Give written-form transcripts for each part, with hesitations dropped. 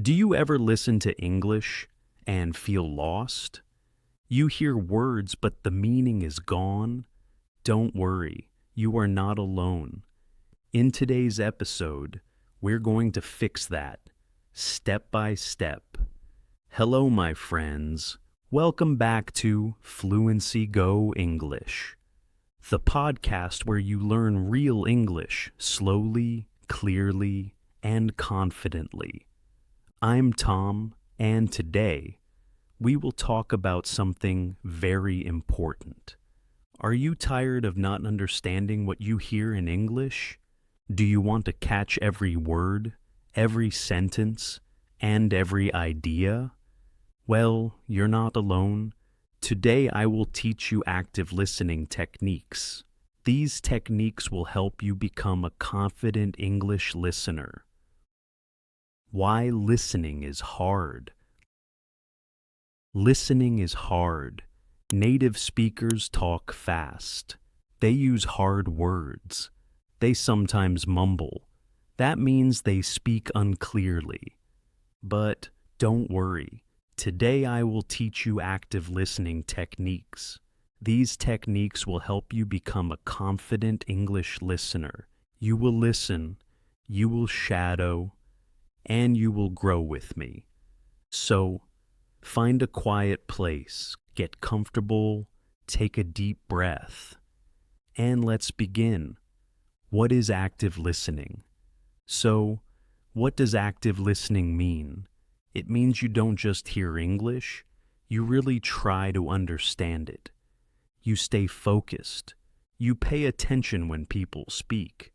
Do you ever listen to English and feel lost? You hear words, but the meaning is gone? Don't worry, you are not alone. In today's episode, we're going to fix that, step by step. Hello, my friends. Welcome back to Fluency Go English, the podcast where you learn real English slowly, clearly, and confidently. I'm Tom, and today we will talk about something very important. Are you tired of not understanding what you hear in English? Do you want to catch every word, every sentence, and every idea? Well, you're not alone. Today I will teach you active listening techniques. These techniques will help you become a confident English listener. Why listening is hard. Listening is hard. Native speakers talk fast. They use hard words. They sometimes mumble. That means they speak unclearly. But don't worry. Today I will teach you active listening techniques. These techniques will help you become a confident English listener. You will listen, you will shadow, and you will grow with me. So, find a quiet place, get comfortable, take a deep breath, and let's begin. What is active listening? So, what does active listening mean? It means you don't just hear English, you really try to understand it. You stay focused. You pay attention when people speak.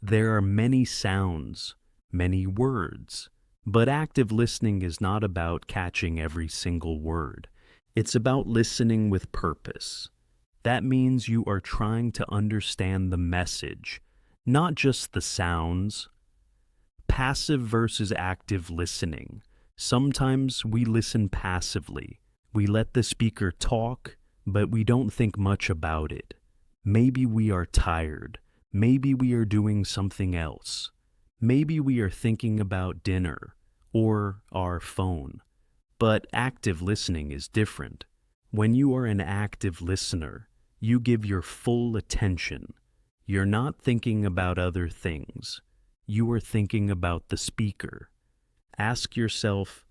There are many sounds, many words, but active listening is not about catching every single word. It's about listening with purpose. That means you are trying to understand the message, not just the sounds. Passive versus active listening. Sometimes we listen passively. We let the speaker talk, but we don't think much about it. Maybe we are tired. Maybe we are doing something else. Maybe we are thinking about dinner or our phone. But active listening is different. When you are an active listener, you give your full attention. You're not thinking about other things. You are thinking about the speaker. Ask yourself,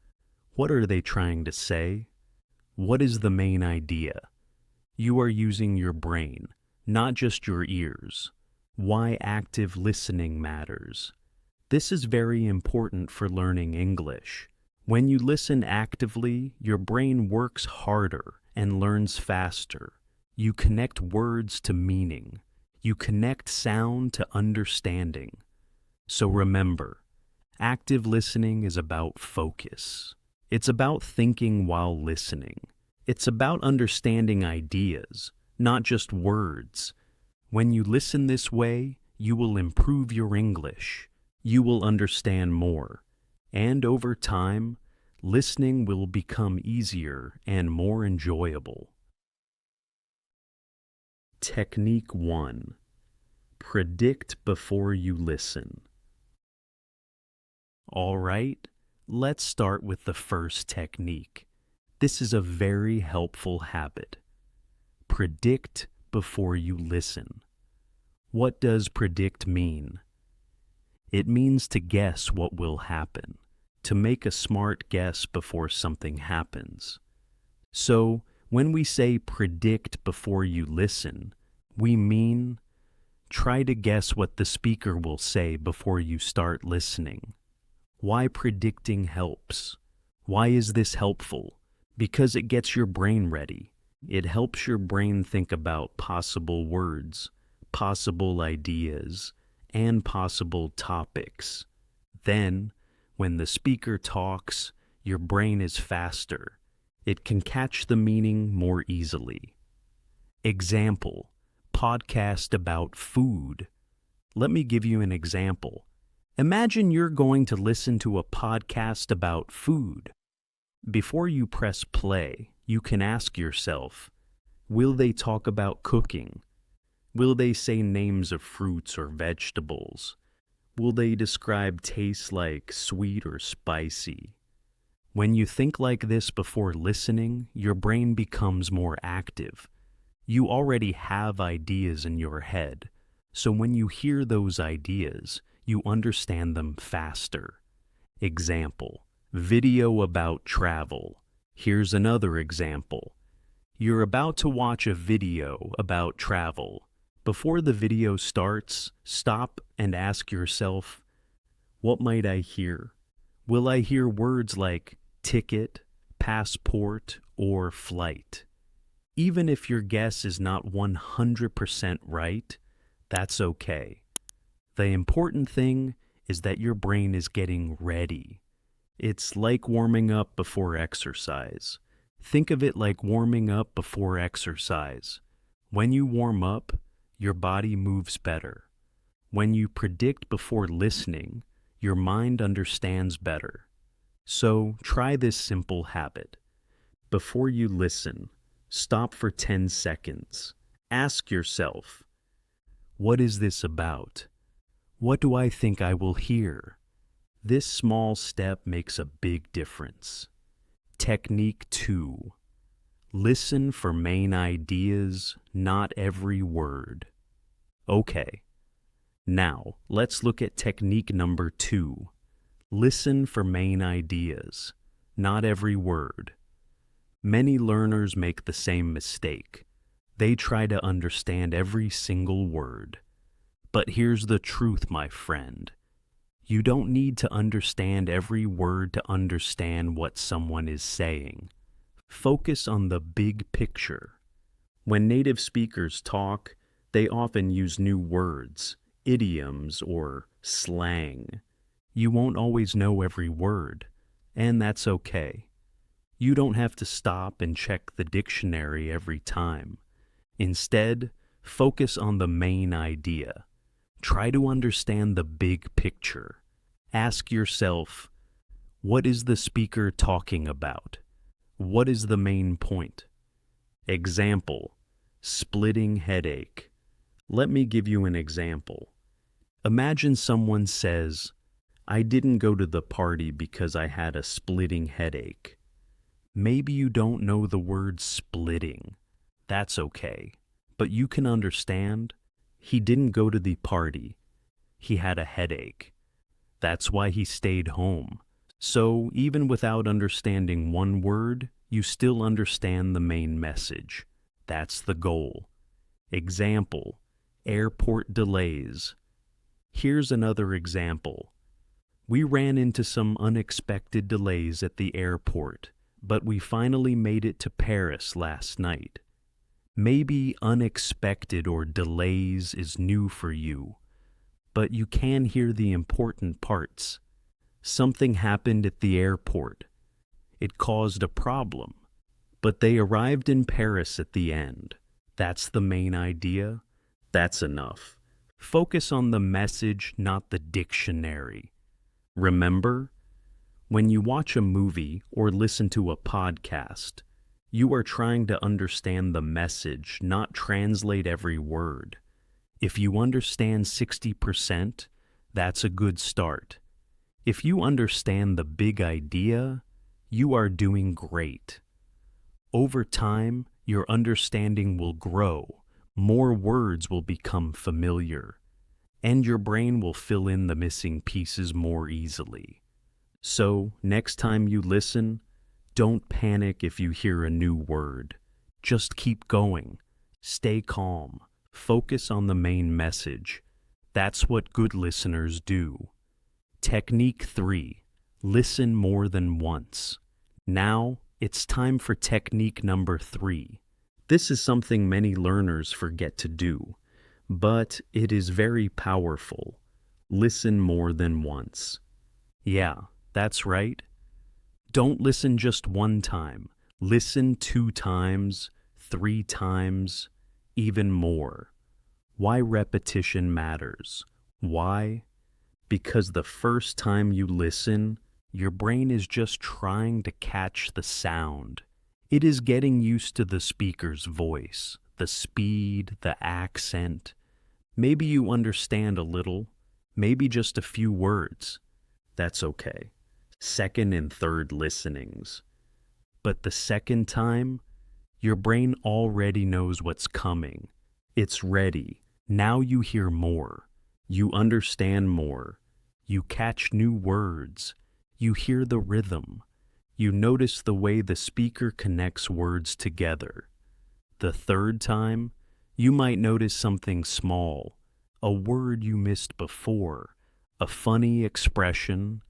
what are they trying to say? What is the main idea? You are using your brain, not just your ears. Why active listening matters. This is very important for learning English. When you listen actively, your brain works harder and learns faster. You connect words to meaning. You connect sound to understanding. So remember, active listening is about focus. It's about thinking while listening. It's about understanding ideas, not just words. When you listen this way, you will improve your English. You will understand more. And over time, listening will become easier and more enjoyable. Technique 1. Predict before you listen. All right, let's start with the first technique. This is a very helpful habit. Predict before you listen. What does predict mean? It means to guess what will happen, to make a smart guess before something happens. So, when we say predict before you listen, we mean try to guess what the speaker will say before you start listening. Why predicting helps? Why is this helpful? Because it gets your brain ready. It helps your brain think about possible words, possible ideas, and possible topics. Then, when the speaker talks, your brain is faster. It can catch the meaning more easily. Example, podcast about food. Let me give you an example. Imagine you're going to listen to a podcast about food. Before you press play, you can ask yourself, will they talk about cooking? Will they say names of fruits or vegetables? Will they describe tastes like sweet or spicy? When you think like this before listening, your brain becomes more active. You already have ideas in your head, so when you hear those ideas, you understand them faster. Example, video about travel. Here's another example. You're about to watch a video about travel. Before the video starts, stop and ask yourself, what might I hear? Will I hear words like ticket, passport, or flight? Even if your guess is not 100% right, that's okay. The important thing is that your brain is getting ready. It's like warming up before exercise. Think of it like warming up before exercise. When you warm up, your body moves better. When you predict before listening, your mind understands better. So try this simple habit. Before you listen, stop for 10 seconds. Ask yourself, what is this about? What do I think I will hear? This small step makes a big difference. Technique 2. Listen for main ideas, not every word. Okay. Now, let's look at technique number 2. Listen for main ideas, not every word. Many learners make the same mistake. They try to understand every single word. But here's the truth, my friend. You don't need to understand every word to understand what someone is saying. Focus on the big picture. When native speakers talk, they often use new words, idioms, or slang. You won't always know every word, and that's okay. You don't have to stop and check the dictionary every time. Instead, focus on the main idea. Try to understand the big picture. Ask yourself, what is the speaker talking about? What is the main point? Example, splitting headache. Let me give you an example. Imagine someone says, I didn't go to the party because I had a splitting headache. Maybe you don't know the word splitting. That's okay. But you can understand, he didn't go to the party. He had a headache. That's why he stayed home. So even without understanding one word, you still understand the main message. That's the goal. Example, airport delays. Here's another example. We ran into some unexpected delays at the airport, but we finally made it to Paris last night. Maybe unexpected or delays is new for you, but you can hear the important parts. Something happened at the airport. It caused a problem, but they arrived in Paris at the end. That's the main idea. That's enough. Focus on the message, not the dictionary. Remember, when you watch a movie or listen to a podcast, you are trying to understand the message, not translate every word. If you understand 60%, that's a good start. If you understand the big idea, you are doing great. Over time, your understanding will grow, more words will become familiar, and your brain will fill in the missing pieces more easily. So, next time you listen, don't panic if you hear a new word. Just keep going. Stay calm. Focus on the main message. That's what good listeners do. Technique 3. Listen more than once. Now, it's time for technique number 3. This is something many learners forget to do, but it is very powerful. Listen more than once. Yeah, that's right. Don't listen just one time. Listen 2 times, 3 times, even more. Why repetition matters? Why? Because the first time you listen, your brain is just trying to catch the sound. It is getting used to the speaker's voice, the speed, the accent. Maybe you understand a little, maybe just a few words. That's okay. second and third listenings. But the second time, your brain already knows what's coming. It's ready. Now you hear more. You understand more. You catch new words. You hear the rhythm. You notice the way the speaker connects words together. The third time, you might notice something small, a word you missed before, a funny expression,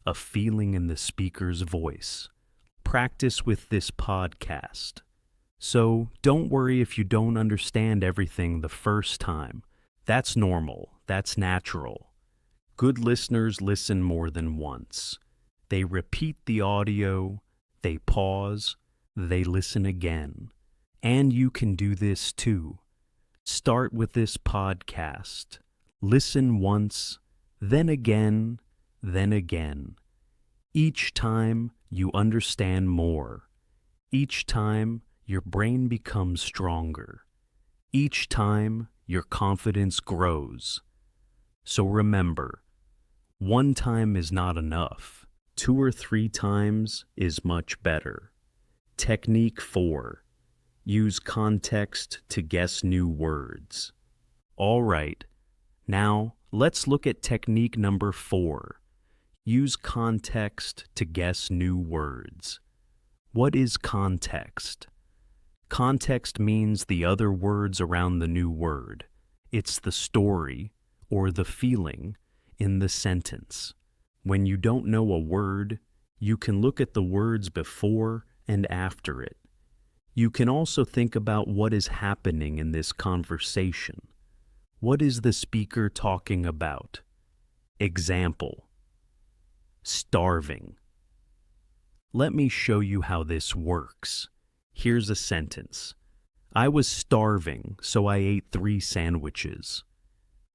a feeling in the speaker's voice. Practice with this podcast. So don't worry if you don't understand everything the first time. That's normal. That's natural. Good listeners listen more than once. They repeat the audio, they pause, they listen again. And you can do this too. Start with this podcast. Listen once, then again, then again. Each time you understand more. Each time your brain becomes stronger. Each time your confidence grows. So remember, one time is not enough. 2 or 3 times is much better. Technique 4. Use context to guess new words. All right, now let's look at technique number 4. Use context to guess new words. What is context? Context means the other words around the new word. It's the story or the feeling in the sentence. When you don't know a word, you can look at the words before and after it. You can also think about what is happening in this conversation. What is the speaker talking about? Example: starving. Let me show you how this works. Here's a sentence. I was starving, so I ate 3 sandwiches.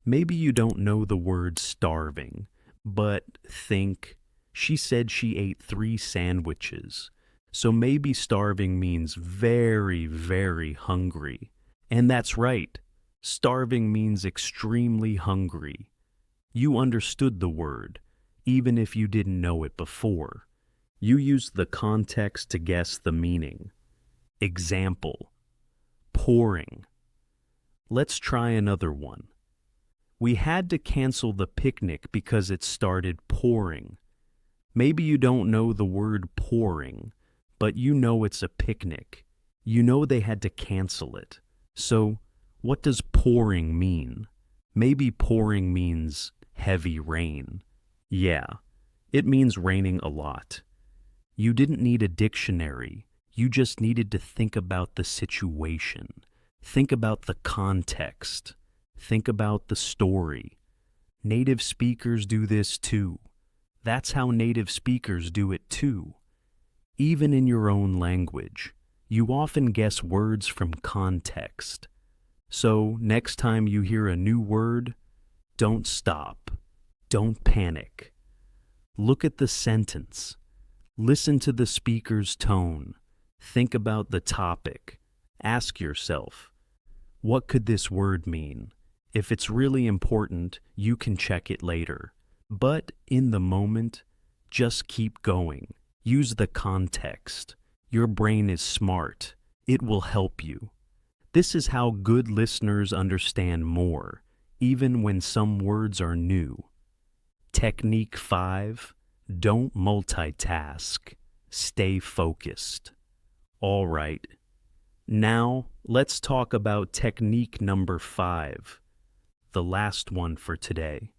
Maybe you don't know the word starving, but think, she said she ate 3 sandwiches. So maybe starving means very, very hungry. And that's right. Starving means extremely hungry. You understood the word, even if you didn't know it before. You used the context to guess the meaning. Example: pouring. Let's try another one. We had to cancel the picnic because it started pouring. Maybe you don't know the word pouring, but you know it's a picnic. You know they had to cancel it. So, what does pouring mean? Maybe pouring means heavy rain. Yeah, it means raining a lot. You didn't need a dictionary. You just needed to think about the situation. Think about the context. Think about the story. Native speakers do this too. That's how native speakers do it too. Even in your own language, you often guess words from context. So next time you hear a new word, don't stop. Don't panic. Look at the sentence. Listen to the speaker's tone. Think about the topic. Ask yourself, what could this word mean? If it's really important, you can check it later. But in the moment, just keep going. Use the context. Your brain is smart. It will help you. This is how good listeners understand more, even when some words are new. Technique 5. Don't multitask. Stay focused. All right. Now, let's talk about technique number 5, the last one for today.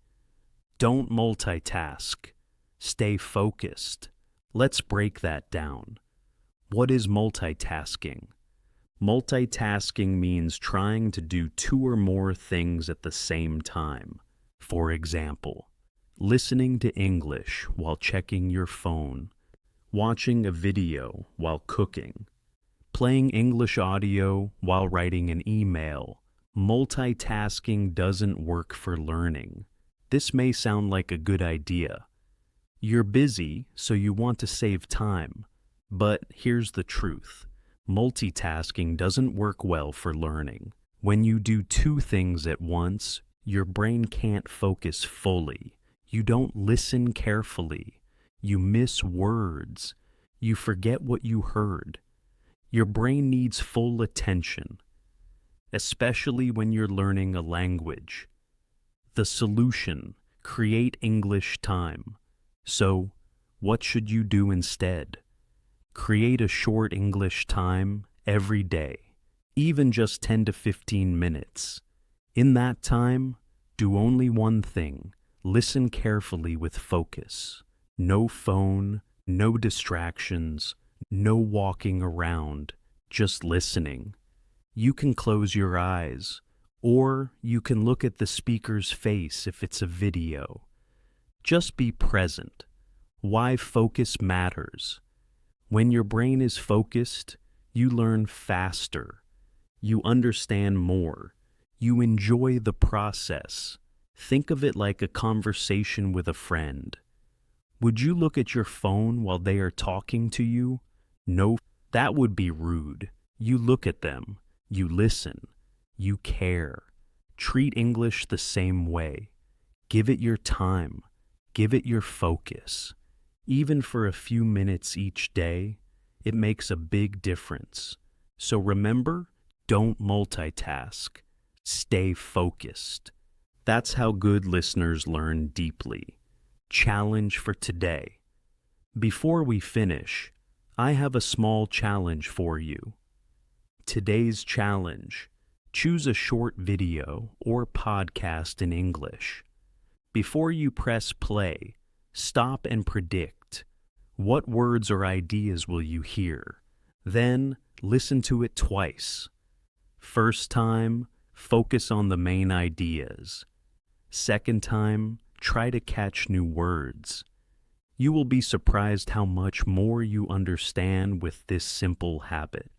Don't multitask. Stay focused. Let's break that down. What is multitasking? Multitasking means trying to do 2 or more things at the same time. For example, listening to English while checking your phone, watching a video while cooking, playing English audio while writing an email. Multitasking doesn't work for learning. This may sound like a good idea. You're busy, so you want to save time. But here's the truth. Multitasking doesn't work well for learning. When you do 2 things at once, your brain can't focus fully. You don't listen carefully. You miss words. You forget what you heard. Your brain needs full attention, especially when you're learning a language. The solution: create English time. So, what should you do instead? Create a short English time every day, even just 10 to 15 minutes. In that time, do only one thing. Listen carefully with focus. No phone, no distractions, no walking around, just listening. You can close your eyes, or you can look at the speaker's face if it's a video. Just be present. Why focus matters. When your brain is focused, you learn faster. You understand more. You enjoy the process. Think of it like a conversation with a friend. Would you look at your phone while they are talking to you? No, that would be rude. You look at them. You listen. You care. Treat English the same way. Give it your time. Give it your focus. Even for a few minutes each day, it makes a big difference. So remember, don't multitask. Stay focused. That's how good listeners learn deeply. Challenge for today. Before we finish, I have a small challenge for you. Today's challenge: choose a short video or podcast in English. Before you press play, stop and predict. What words or ideas will you hear? Then listen to it twice. First time, focus on the main ideas. Second time, try to catch new words. You will be surprised how much more you understand with this simple habit.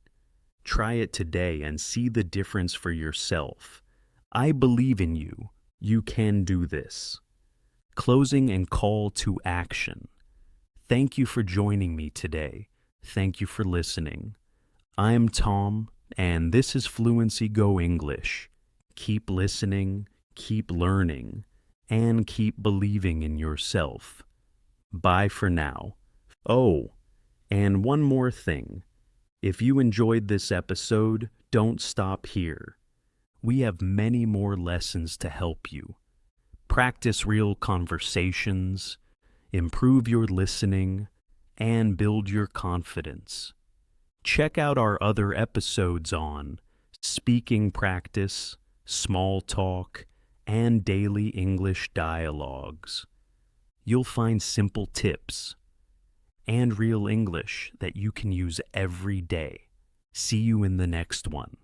Try it today and see the difference for yourself. I believe in you. You can do this. Closing and call to action. Thank you for joining me today. Thank you for listening. I'm Tom, and this is Fluency Go English. Keep listening, keep learning, and keep believing in yourself. Bye for now. Oh, and one more thing. If you enjoyed this episode, don't stop here. We have many more lessons to help you. Practice real conversations, improve your listening, and build your confidence. Check out our other episodes on speaking practice, small talk, and daily English dialogues. You'll find simple tips and real English that you can use every day. See you in the next one.